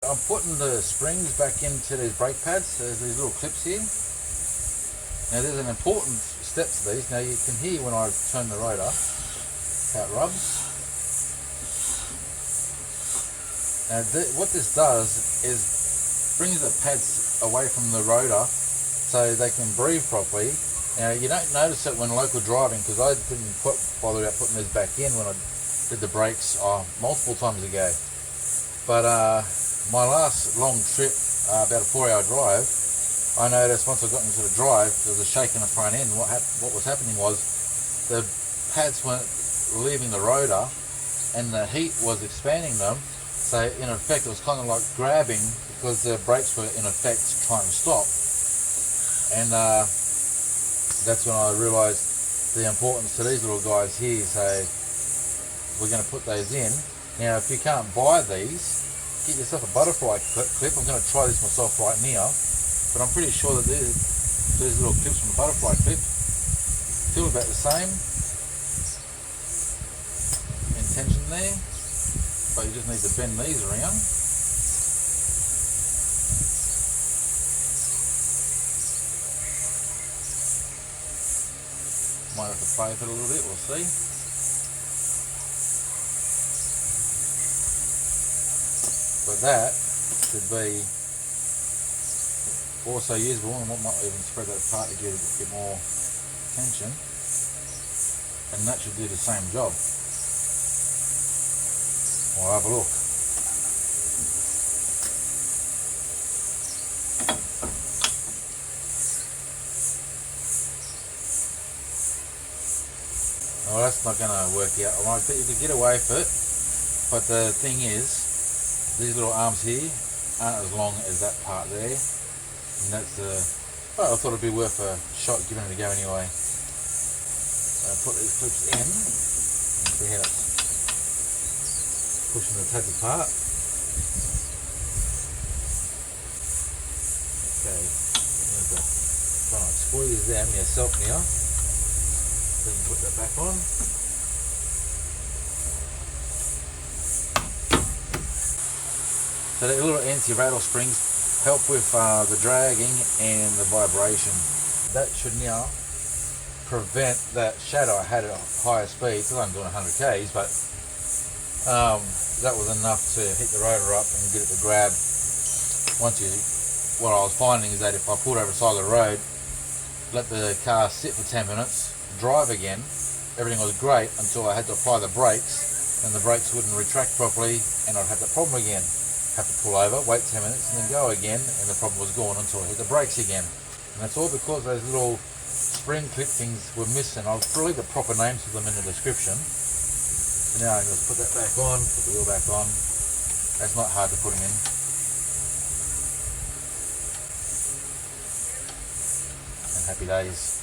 I'm putting the springs back into these brake pads. There's these little clips here. Now there's an important step to these. Now you can hear when I turn the rotor how it rubs. Now what this does is brings the pads away from the rotor so they can breathe properly. Now you don't notice it when local driving, because I didn't bother about putting these back in when I did the brakes multiple times ago. But my last long trip, about a 4-hour drive, I noticed once I got into the drive, there was a shake in the front end. What was happening was the pads weren't leaving the rotor and the heat was expanding them. So in effect it was kind of like grabbing, because the brakes were in effect trying to stop. And that's when I realised the importance to these little guys here. So we're going to put those in. Now if you can't buy these, get yourself a butterfly clip. I'm going to try this myself right now, but I'm pretty sure that these little clips from the butterfly clip feel about the same in tension there, but you just need to bend these around. Might have to play with it a little bit, we'll see. But that should be also usable, and what might even spread that apart to get a bit more tension, and that should do the same job. We'll have a look. Well, that's not going to work out. I think you could get away with it, but the thing is, these little arms here aren't as long as that part there, and that's the. Well, I thought it'd be worth a shot giving it a go anyway. So put these clips in and see how it's pushing the tabs apart. Okay, you have to try and squeeze them yourself now. Then put that back on. So the little anti-rattle springs help with the dragging and the vibration. That should now prevent that shadow I had at higher speeds. I'm doing 100 k's, but that was enough to hit the rotor up and get it to grab. What I was finding is that if I pulled over the side of the road, let the car sit for 10 minutes, drive again, everything was great until I had to apply the brakes, and the brakes wouldn't retract properly, and I'd have the problem again. Have to pull over, wait 10 minutes, and then go again, and the problem was gone until I hit the brakes again. And that's all because those little spring clip things were missing. I'll leave the proper names for them in the description. So now I can just put that back on, put the wheel back on. That's not hard to put them in. And happy days.